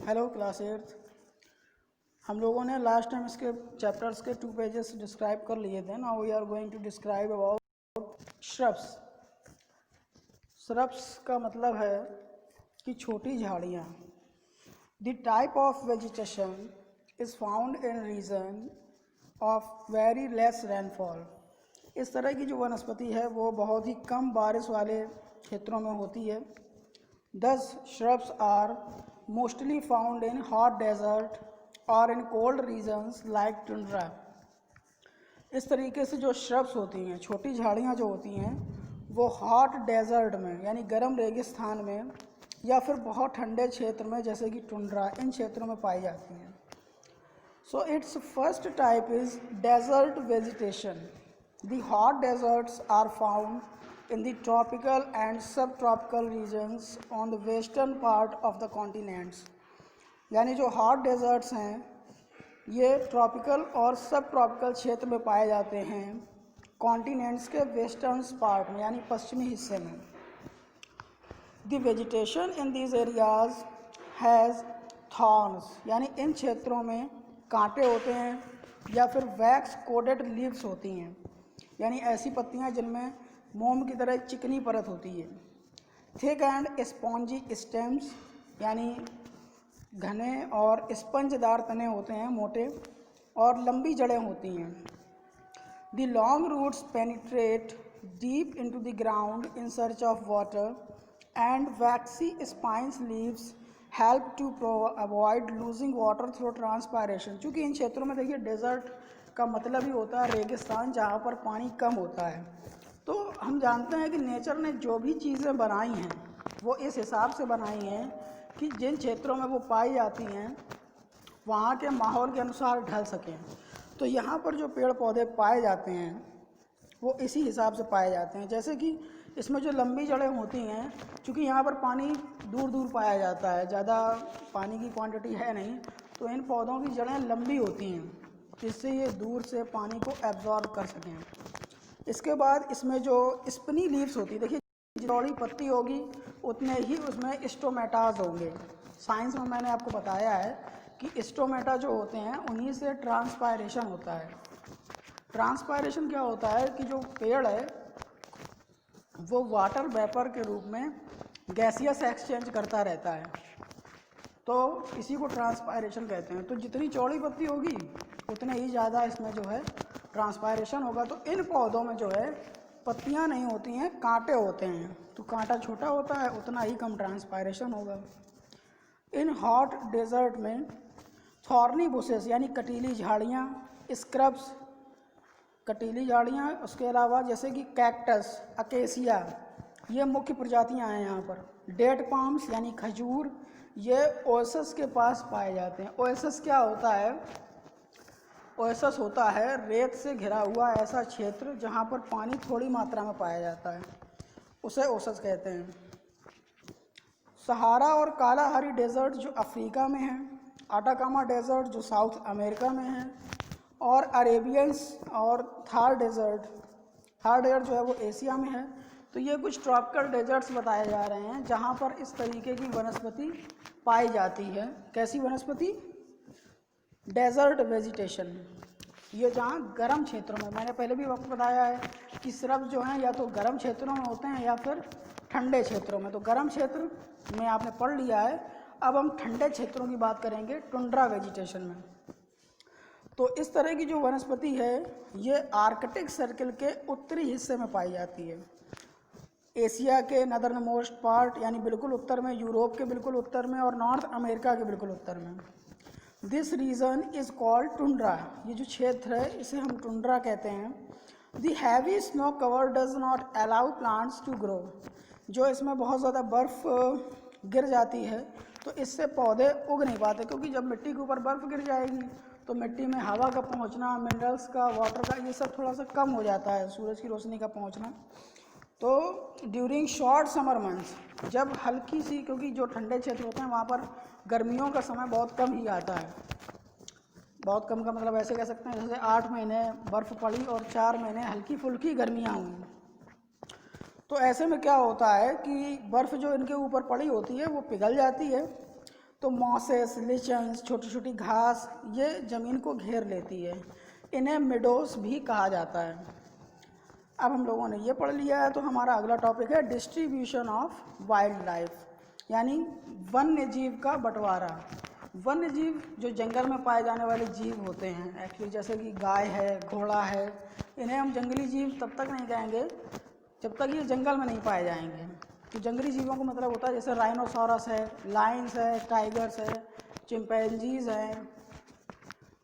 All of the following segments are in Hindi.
Hello class eighth. हम लोगों ने लास्ट टाइम इसके चैप्टर्स के 2 पेजेस डिस्क्राइब कर लिए थे। Now we are going to describe about shrubs. Shrubs का मतलब है कि छोटी झाड़ियाँ। The type of vegetation is found in region of very less rainfall. इस तरह की जो वनस्पति है वो बहुत ही कम बारिश वाले क्षेत्रों में होती है। Thus, shrubs are mostly found in hot desert or in cold regions like tundra. इस तरीके से जो shrubs होती हैं, छोटी झाड़ियाँ जो होती हैं, वो hot desert में यानी गर्म रेगिस्तान में या फिर बहुत ठंडे क्षेत्र में जैसे कि टुंड्रा, इन क्षेत्रों में पाई जाती हैं। So its first type is desert vegetation. The hot deserts are found in the tropical and subtropical regions on the western part of the continents. यानी जो हॉट डेजर्ट्स हैं ये ट्रॉपिकल और सब ट्रॉपिकल क्षेत्र में पाए जाते हैं कॉन्टिनेंट्स के वेस्टर्न पार्ट में यानी पश्चिमी हिस्से में। The vegetation in these areas has thorns, यानी इन क्षेत्रों में कांटे होते हैं या फिर वैक्स कोटेड लीव्स होती हैं, यानी ऐसी पत्तियां जिनमें मोम की तरह चिकनी परत होती है। थिक एंड स्पॉन्जी स्टेम्स, यानी घने और स्पंजदार तने होते हैं, मोटे और लंबी जड़ें होती हैं। The long roots penetrate deep into the ground in search of water and waxy spines leaves help to avoid losing water through transpiration. चूँकि इन क्षेत्रों में देखिए डेजर्ट का मतलब ही होता है रेगिस्तान, जहाँ पर पानी कम होता है। तो हम जानते हैं कि नेचर ने जो भी चीज़ें बनाई हैं वो इस हिसाब से बनाई हैं कि जिन क्षेत्रों में वो पाई जाती हैं वहाँ के माहौल के अनुसार ढल सकें। तो यहाँ पर जो पेड़ पौधे पाए जाते हैं वो इसी हिसाब से पाए जाते हैं। जैसे कि इसमें जो लंबी जड़ें होती हैं, क्योंकि यहाँ पर पानी दूर दूर पाया जाता है, ज़्यादा पानी की क्वांटिटी है नहीं, तो इन पौधों की जड़ें लंबी होती हैं जिससे ये दूर से पानी को एब्जॉर्ब कर सकें। इसके बाद इसमें जो स्पिनी लीव्स होती है, देखिए चौड़ी पत्ती होगी उतने ही उसमें स्टोमेटाज होंगे। साइंस में मैंने आपको बताया है कि स्टोमेटा जो होते हैं उन्हीं से ट्रांसपायरेशन होता है। ट्रांसपायरेशन क्या होता है कि जो पेड़ है वो वाटर वेपर के रूप में गैसियस एक्सचेंज करता रहता है, तो इसी को ट्रांसपायरेशन कहते हैं। तो जितनी चौड़ी पत्ती होगी उतने ही ज़्यादा इसमें जो है ट्रांसपायरेशन होगा। तो इन पौधों में जो है पत्तियां नहीं होती हैं, कांटे होते हैं, तो कांटा छोटा होता है उतना ही कम ट्रांसपायरेशन होगा। इन हॉट डेजर्ट में थॉर्नी बुशेस यानी कटीली झाड़ियाँ, स्क्रब्स कटीली झाड़ियाँ, उसके अलावा जैसे कि कैक्टस, अकेसिया, ये मुख्य प्रजातियाँ हैं यहाँ पर। डेट पाम्स यानी खजूर, ये ओएसिस के पास पाए जाते हैं। ओएसिस क्या होता है? ओएसिस होता है रेत से घिरा हुआ ऐसा क्षेत्र जहाँ पर पानी थोड़ी मात्रा में पाया जाता है, उसे ओएसिस कहते हैं। सहारा और कालाहारी डेजर्ट जो अफ्रीका में है, आटाकामा डेजर्ट जो साउथ अमेरिका में है, और अरेबियंस और थार डेजर्ट जो है वो एशिया में है। तो ये कुछ ट्रॉपिकल डेजर्ट्स बताए जा रहे हैं जहाँ पर इस तरीके की वनस्पति पाई जाती है। कैसी वनस्पति? Desert vegetation. ये जहाँ गर्म क्षेत्रों में, मैंने पहले भी वक्त बताया है कि श्रब जो हैं या तो गर्म क्षेत्रों में होते हैं या फिर ठंडे क्षेत्रों में। तो गर्म क्षेत्र में आपने पढ़ लिया है, अब हम ठंडे क्षेत्रों की बात करेंगे टुंड्रा वेजिटेशन में। तो इस तरह की जो वनस्पति है ये आर्कटिक सर्किल के उत्तरी हिस्से में पाई जाती है। एशिया के नदर्न मोस्ट पार्ट यानी बिल्कुल उत्तर में, यूरोप के बिल्कुल उत्तर में और नॉर्थ अमेरिका के बिल्कुल उत्तर में। This region is called tundra. ये जो क्षेत्र है इसे हम टुंड्रा कहते हैं। The heavy snow cover does not allow plants to grow. जो इसमें बहुत ज़्यादा बर्फ़ गिर जाती है तो इससे पौधे उग नहीं पाते, क्योंकि जब मिट्टी के ऊपर बर्फ़ गिर जाएगी तो मिट्टी में हवा का पहुंचना, मिनरल्स का, वाटर का, ये सब थोड़ा सा कम हो जाता है, सूरज की रोशनी का पहुंचना। तो ड्यूरिंग शॉर्ट समर मंथ्स, जब हल्की सी, क्योंकि जो ठंडे क्षेत्र होते हैं वहाँ पर गर्मियों का समय बहुत कम ही आता है। बहुत कम का मतलब ऐसे कह सकते हैं जैसे 8 महीने बर्फ़ पड़ी और 4 महीने हल्की फुल्की गर्मियाँ हुई। तो ऐसे में क्या होता है कि बर्फ़ जो इनके ऊपर पड़ी होती है वो पिघल जाती है, तो मॉसेस, लिचन्स, छोटी छोटी घास ये ज़मीन को घेर लेती है, इन्हें मिडोस भी कहा जाता है। अब हम लोगों ने ये पढ़ लिया है, तो हमारा अगला टॉपिक है डिस्ट्रीब्यूशन ऑफ वाइल्ड लाइफ, यानी वन्य जीव का बंटवारा। वन्य जीव जो जंगल में पाए जाने वाले जीव होते हैं एक्चुअली, जैसे कि गाय है, घोड़ा है, इन्हें हम जंगली जीव तब तक नहीं कहेंगे जब तक ये जंगल में नहीं पाए जाएंगे। तो जंगली जीवों का मतलब होता है जैसे राइनोसॉरस है, लायंस है, टाइगर्स है, चिंपैंजीज हैं,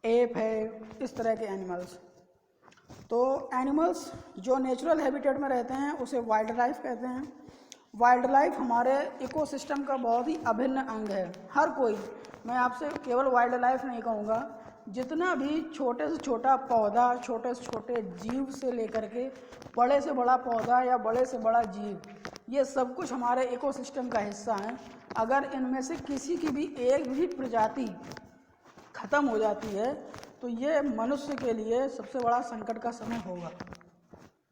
एप है, इस तरह के एनिमल्स। तो एनिमल्स जो नेचुरल हैबिटेट में रहते हैं उसे वाइल्ड लाइफ कहते हैं। वाइल्ड लाइफ हमारे इकोसिस्टम का बहुत ही अभिन्न अंग है। हर कोई, मैं आपसे केवल वाइल्ड लाइफ नहीं कहूँगा, जितना भी छोटे से छोटा पौधा, छोटे से छोटे जीव से लेकर के बड़े से बड़ा पौधा या बड़े से बड़ा जीव, ये सब कुछ हमारे इकोसिस्टम का हिस्सा है। अगर इनमें से किसी की भी एक भी प्रजाति ख़त्म हो जाती है तो ये मनुष्य के लिए सबसे बड़ा संकट का समय होगा,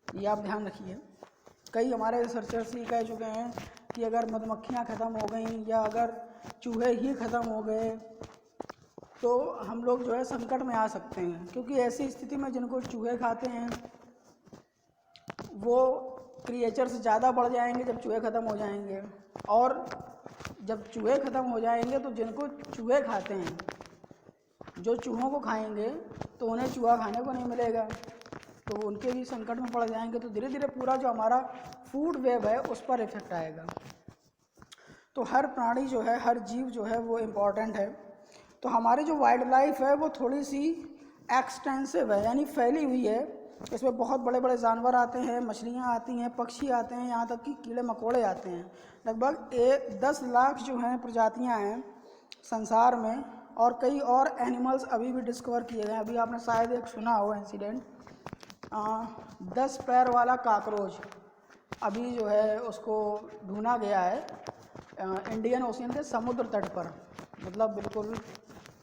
ये आप ध्यान रखिए। कई हमारे रिसर्चर्स ये कह चुके हैं कि अगर मधुमक्खियाँ ख़त्म हो गई या अगर चूहे ही ख़त्म हो गए तो हम लोग जो है संकट में आ सकते हैं, क्योंकि ऐसी स्थिति में जिनको चूहे खाते हैं वो क्रिएचर्स ज़्यादा बढ़ जाएंगे जब चूहे ख़त्म हो जाएंगे, और जब चूहे ख़त्म हो जाएंगे तो जिनको चूहे खाते हैं, जो चूहों को खाएंगे तो उन्हें चूहा खाने को नहीं मिलेगा, तो उनके भी संकट में पड़ जाएंगे। तो धीरे धीरे पूरा जो हमारा फूड वेब है उस पर इफेक्ट आएगा। तो हर प्राणी जो है, हर जीव जो है वो इम्पॉर्टेंट है। तो हमारी जो वाइल्ड लाइफ है वो थोड़ी सी एक्सटेंसिव है, यानी फैली हुई है। इसमें बहुत बड़े बड़े जानवर आते हैं, मछलियाँ आती हैं, पक्षी आते हैं, यहाँ तक कि कीड़े मकोड़े आते हैं। लगभग 10 लाख जो हैं प्रजातियाँ हैं संसार में, और कई और एनिमल्स अभी भी डिस्कवर किए गए हैं। अभी आपने शायद एक सुना हो इंसिडेंट, 10 पैर वाला काकरोच अभी जो है उसको ढूंढा गया है इंडियन ओशियन के समुद्र तट पर, मतलब बिल्कुल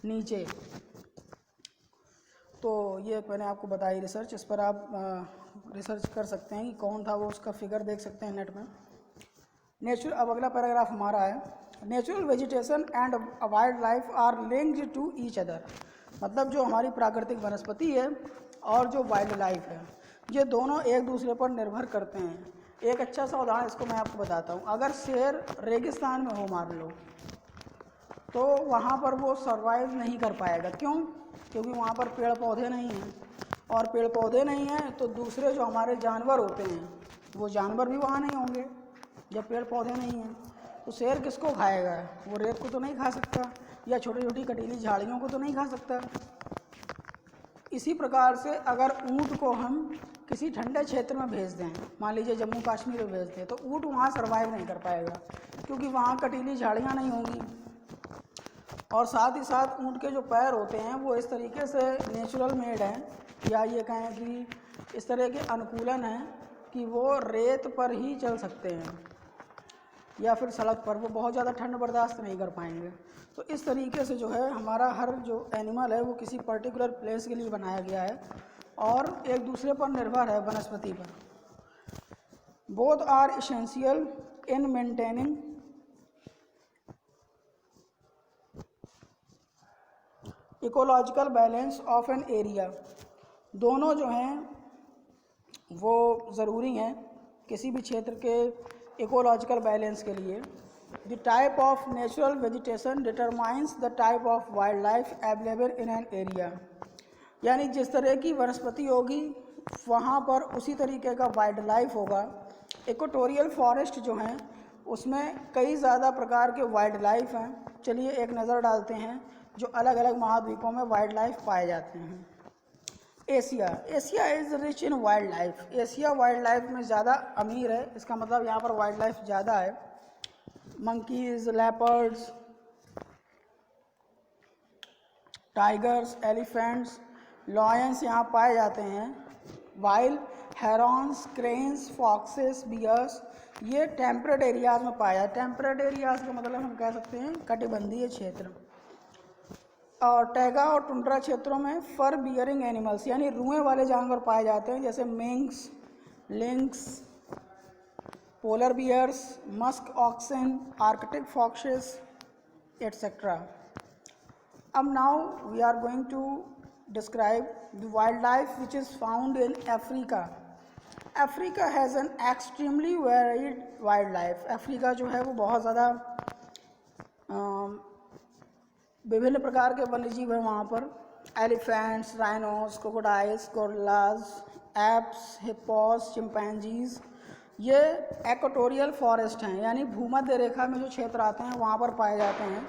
नीचे। तो ये मैंने आपको बताई रिसर्च, इस पर आप रिसर्च कर सकते हैं कि कौन था वो, उसका फिगर देख सकते हैं नेट में। नेचुरल, अब अगला पैराग्राफ हमारा है, natural vegetation and wildlife are linked to each other. मतलब जो हमारी प्राकृतिक वनस्पति है और जो वाइल्ड लाइफ है, ये दोनों एक दूसरे पर निर्भर करते हैं। एक अच्छा सा उदाहरण इसको मैं आपको बताता हूँ। अगर शेर रेगिस्तान में हो मान लो, तो वहाँ पर वो सर्वाइव नहीं कर पाएगा। क्यों? क्योंकि वहाँ पर पेड़ पौधे नहीं हैं, और पेड़ पौधे नहीं हैं तो दूसरे जो हमारे जानवर होते हैं वो जानवर भी वहाँ नहीं होंगे जब पेड़ पौधे नहीं हैं। तो शेर किसको खाएगा? वो रेत को तो नहीं खा सकता, या छोटी छोटी कटीली झाड़ियों को तो नहीं खा सकता। इसी प्रकार से अगर ऊँट को हम किसी ठंडे क्षेत्र में भेज दें, मान लीजिए जम्मू कश्मीर में भेज दें, तो ऊँट वहाँ सर्वाइव नहीं कर पाएगा, क्योंकि वहाँ कटीली झाड़ियाँ नहीं होंगी। और साथ ही साथ ऊँट के जो पैर होते हैं वो इस तरीके से नेचुरल मेड हैं, या ये कहें कि इस तरह के अनुकूलन हैं कि वो रेत पर ही चल सकते हैं या फिर सड़क पर, वो बहुत ज़्यादा ठंड बर्दाश्त नहीं कर पाएंगे। तो इस तरीके से जो है हमारा हर जो एनिमल है वो किसी पर्टिकुलर प्लेस के लिए बनाया गया है और एक दूसरे पर निर्भर है, वनस्पति पर। Both are essential in maintaining ecological balance of an area. दोनों जो हैं वो ज़रूरी हैं किसी भी क्षेत्र के इकोलॉजिकल बैलेंस के लिए। The type of natural vegetation determines the type of wild life available in an area. यानी जिस तरह की वनस्पति होगी वहाँ पर उसी तरीके का वाइल्ड लाइफ होगा। इक्वेटोरियल फॉरेस्ट जो हैं उसमें कई ज़्यादा प्रकार के वाइल्ड लाइफ हैं। चलिए एक नज़र डालते हैं जो अलग अलग महाद्वीपों में वाइल्ड लाइफ पाए जाते हैं। Asia is rich in wild life. Asia wild life में ज़्यादा अमीर है, इसका मतलब यहाँ पर वाइल्ड लाइफ ज़्यादा है। Monkeys, leopards, tigers, elephants, lions यहाँ पाए जाते हैं। While herons, cranes, foxes, bears ये टेम्परेट एरियाज़ में पाया जाता है। टेम्परेट एरियाज़ का मतलब हम कह सकते हैं कटिबंधीय क्षेत्र। और टैगा और टुंड्रा क्षेत्रों में फर बियरिंग एनिमल्स यानी रुएं वाले जानवर पाए जाते हैं, जैसे minks, lynx, polar bears, musk oxen, arctic foxes, etc. Now we are going to describe the wildlife which is found in Africa. Africa has an extremely varied wildlife. Africa जो है वो बहुत ज़्यादा विभिन्न प्रकार के वन्यजीव हैं वहाँ पर. Elephants, rhinos, crocodiles, gorillas, apps, hippos, chimpanzees. ये इक्वेटोरियल फॉरेस्ट हैं, यानी भूमध्य रेखा में जो क्षेत्र आते हैं वहाँ पर पाए जाते हैं.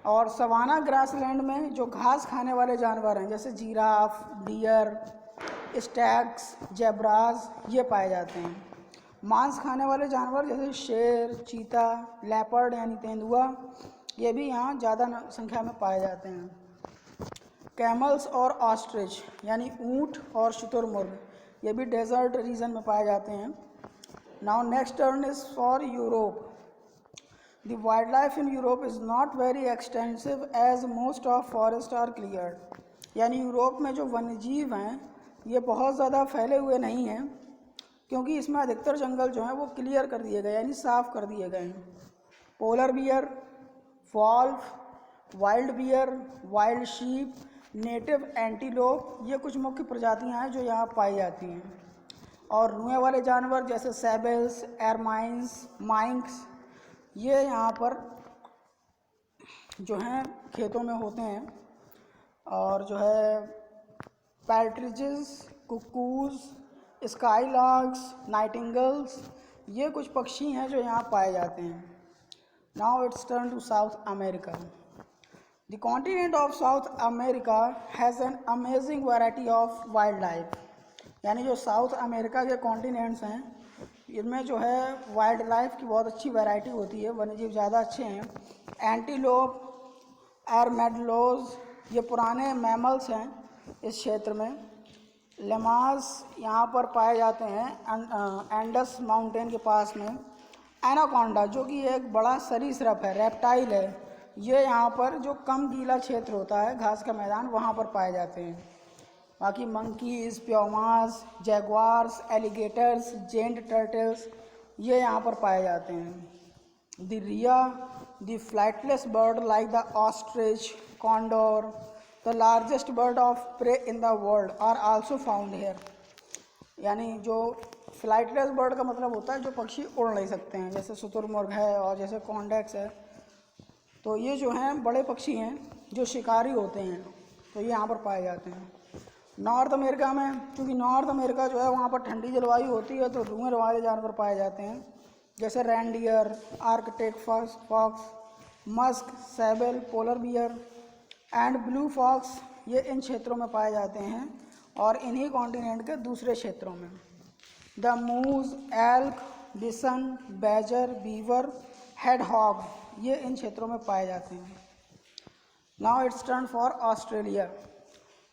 और सवाना ग्रासलैंड में जो घास खाने वाले जानवर हैं जैसे जिराफ, डियर, स्टैग्स, जेब्राज ये पाए जाते हैं. मांस खाने वाले जानवर जैसे शेर, चीता, लेपर्ड यानी तेंदुआ ये भी यहाँ ज़्यादा संख्या में पाए जाते हैं. कैमल्स और ऑस्ट्रिच यानी ऊँट और शुतुरमुर्ग ये भी डेजर्ट रीजन में पाए जाते हैं. Now next turn is for Europe. The wildlife in Europe is not very extensive as most of forests are cleared. यानी यूरोप में जो वन्यजीव हैं ये बहुत ज़्यादा फैले हुए नहीं हैं क्योंकि इसमें अधिकतर जंगल जो हैं वो क्लियर कर दिए गए यानी साफ़ कर दिए गए हैं. Polar bear, wolf, wild bear, wild sheep, native antelope ये कुछ मुख्य प्रजातियां हैं जो यहाँ पाई जाती हैं. और रुएं वाले जानवर जैसे सेबल्स, एरमाइंस, माइंक्स ये यहाँ पर जो हैं खेतों में होते हैं. और जो है पैट्रिजेस, कुकूज, स्काईलार्क्स, नाइटिंगल्स ये कुछ पक्षी हैं जो यहाँ पाए जाते हैं. Now it's turn to South America. The continent of South America has an amazing variety of wildlife. यानी जो साउथ अमेरिका के कॉन्टिनेंट्स हैं इनमें जो है वाइल्ड लाइफ की बहुत अच्छी वैरायटी होती है, वन्यजीव ज़्यादा अच्छे हैं. एंटीलोप, आर्मेडलोज ये पुराने मैमल्स हैं इस क्षेत्र में. लेमास यहाँ पर पाए जाते हैं एंडस माउंटेन के पास में. एनाकोंडा जो कि एक बड़ा सरीसृप है, रेप्टाइल है, ये यहाँ पर जो कम गीला क्षेत्र होता है घास का मैदान वहाँ पर पाए जाते हैं. बाकी monkeys, pumas, jaguars, alligators, giant turtles ये यहाँ पर पाए जाते हैं. The rhea, the flightless bird like the ostrich, condor, the largest bird of prey in the world are also found here. यानी जो फ्लाइटलेस बर्ड का मतलब होता है जो पक्षी उड़ नहीं सकते हैं, जैसे शुतुरमुर्ग है और जैसे कॉन्डेक्स है. तो ये जो हैं बड़े पक्षी हैं जो शिकारी होते हैं तो ये यहाँ पर पाए जाते हैं. नॉर्थ अमेरिका में, क्योंकि नॉर्थ अमेरिका जो है वहाँ पर ठंडी जलवायु होती है तो रुएं वाले जानवर पाए जाते हैं जैसे reindeer, arctic fox, musk, sable, polar bear and blue fox ये इन क्षेत्रों में पाए जाते हैं. और इन्हीं कॉन्टिनेंट के दूसरे क्षेत्रों में द मूज, एल्क, बिसन, बैजर, बीवर, हेडहॉग ये इन क्षेत्रों में पाए जाते हैं. Now it's turn for Australia.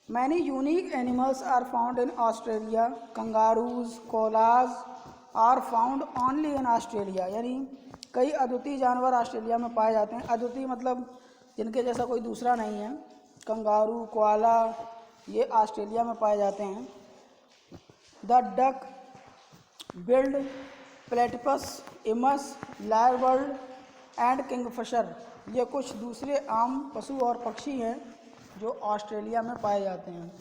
Many unique animals are found in Australia. Kangaroos, koalas are found only in Australia. यानी कई अद्वितीय जानवर ऑस्ट्रेलिया में पाए जाते हैं. अद्वितीय मतलब जिनके जैसा कोई दूसरा नहीं है. कंगारू, कोआला ये ऑस्ट्रेलिया में पाए जाते हैं. The duck, billed, platypus, emus, lyrebird and kingfisher ये कुछ दूसरे आम पशु और पक्षी हैं जो ऑस्ट्रेलिया में पाए जाते हैं.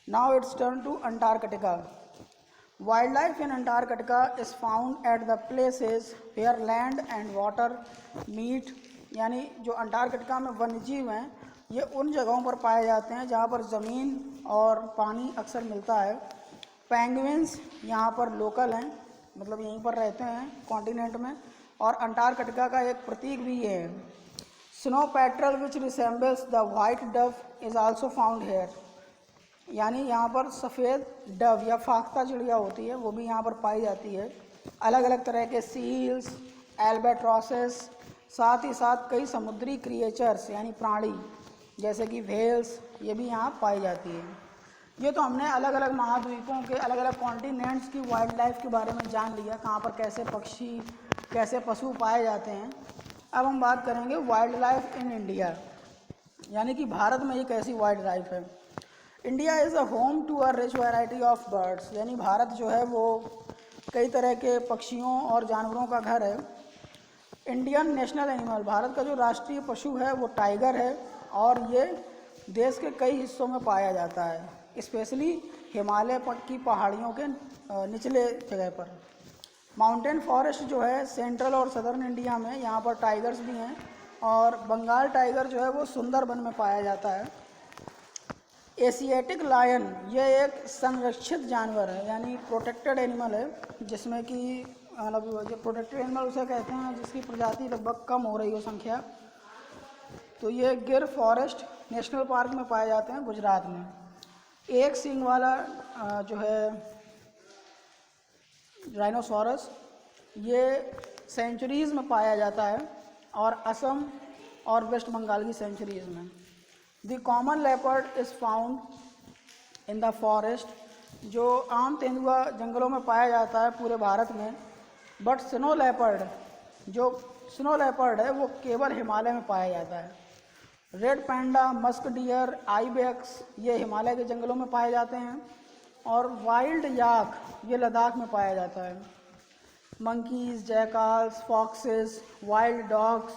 Now it's turn to Antarctica. Wildlife in Antarctica is found at the places where land and water meet. यानी जो अंटार्कटिका में वन्यजीव हैं ये उन जगहों पर पाए जाते हैं जहाँ पर ज़मीन और पानी अक्सर मिलता है. पेंगुइन्स यहाँ पर लोकल हैं, मतलब यहीं पर रहते हैं कॉन्टिनेंट में. और अंटार्कटिका का एक प्रतीक भी ये है. Snow petrol which resembles the white Dove is also found here. यानी यहाँ पर सफ़ेद डव या फाख्ता चिड़िया होती है वो भी यहाँ पर पाई जाती है. अलग अलग तरह के सील्स, एल्बाट्रॉसेस, साथ ही साथ कई समुद्री क्रिएचर्स यानी प्राणी जैसे कि व्हेल्स ये भी यहाँ पाई जाती है. ये तो हमने अलग अलग महाद्वीपों के अलग अलग कॉन्टिनेंट्स की वाइल्ड लाइफ के बारे में जान लिया, कहाँ पर कैसे पक्षी कैसे पशु पाए जाते हैं. अब हम बात करेंगे वाइल्ड लाइफ इन इंडिया, यानी कि भारत में ये कैसी वाइल्ड लाइफ है. India is a home to a rich variety of birds. यानी भारत जो है वो कई तरह के पक्षियों और जानवरों का घर है. इंडियन नेशनल एनिमल, भारत का जो राष्ट्रीय पशु है वो टाइगर है और ये देश के कई हिस्सों में पाया जाता है, स्पेशली हिमालय की पहाड़ियों के निचले जगह पर। माउंटेन फॉरेस्ट जो है सेंट्रल और सदर्न इंडिया में, यहाँ पर टाइगर्स भी हैं, और बंगाल टाइगर जो है वो सुंदरबन में पाया जाता है। एशियाटिक लायन ये एक संरक्षित जानवर है, यानी प्रोटेक्टेड एनिमल है, जिसमें कि मतलब जो प्रोटेक्टेड एनिमल उसे कहते हैं जिसकी प्रजाति लगभग कम हो रही हो संख्या। तो ये गिर फॉरेस्ट नेशनल पार्क में पाए जाते हैं गुजरात में। एक सींग वाला जो है राइनोसोरस, ये सेंचुरीज़ में पाया जाता है और असम और वेस्ट बंगाल की सेंचुरीज़ में। The common leopard is found in the forest, जो आम तेंदुआ जंगलों में पाया जाता है पूरे भारत में। बट स्नो लेपर्ड, जो स्नो लेपर्ड है वो केवल हिमालय में पाया जाता है। रेड पैंडा, मस्क डियर, आइबेक्स ये हिमालय के जंगलों में पाए जाते हैं, और वाइल्ड याक ये लद्दाख में पाया जाता है। Monkeys, jackals, foxes, wild dogs,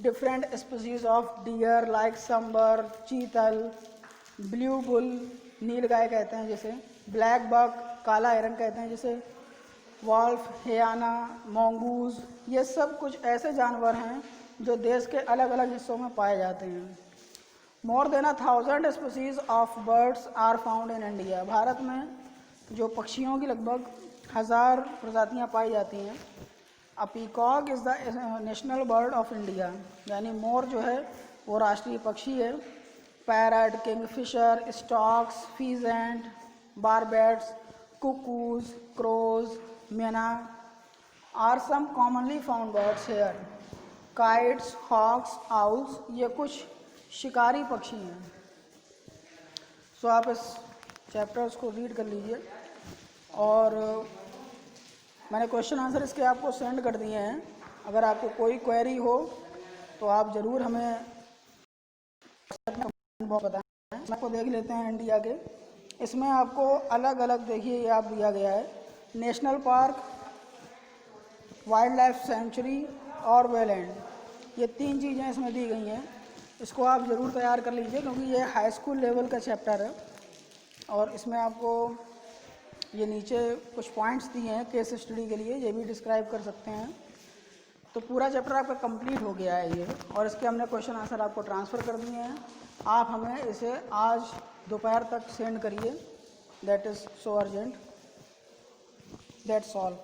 different species of deer like sambar, chital, blue bull, नीलगाय कहते हैं जिसे, ब्लैक बक, काला हिरन कहते हैं जिसे, वॉल्फ, हियाना, मोंगूज, ये सब कुछ ऐसे जानवर हैं जो देश के अलग अलग हिस्सों में पाए जाते हैं। More than 1000 species of birds are found in India, Bharat में जो पक्षियों की लगभग 1000 प्रजातियाँ पाई जाती हैं। A peacock is the national bird of India, यानी मोर जो है वो राष्ट्रीय पक्षी है। Parrot, kingfisher, storks, pheasant, barbets, cuckoos, crows, myna are some commonly found birds here. Kites, hawks, owls ये कुछ शिकारी पक्षी हैं। सो आप इस चैप्टर्स को रीड कर लीजिए, और मैंने क्वेश्चन आंसर इसके आपको सेंड कर दिए हैं। अगर आपको कोई क्वेरी हो तो आप ज़रूर हमें बताएं। आपको देख लेते हैं इंडिया के, इसमें आपको अलग अलग देखिए ये आप दिया गया है, national park, wild life sanctuary और वेलैंड, ये 3 चीज़ें इसमें दी गई हैं। इसको आप ज़रूर तैयार कर लीजिए क्योंकि ये हाई स्कूल लेवल का चैप्टर है, और इसमें आपको ये नीचे कुछ पॉइंट्स दिए हैं केस स्टडी के लिए, ये भी डिस्क्राइब कर सकते हैं। तो पूरा चैप्टर आपका कंप्लीट हो गया है ये, और इसके हमने क्वेश्चन आंसर आपको ट्रांसफ़र कर दिए हैं। आप हमें इसे आज दोपहर तक सेंड करिए, that is so urgent. That's all.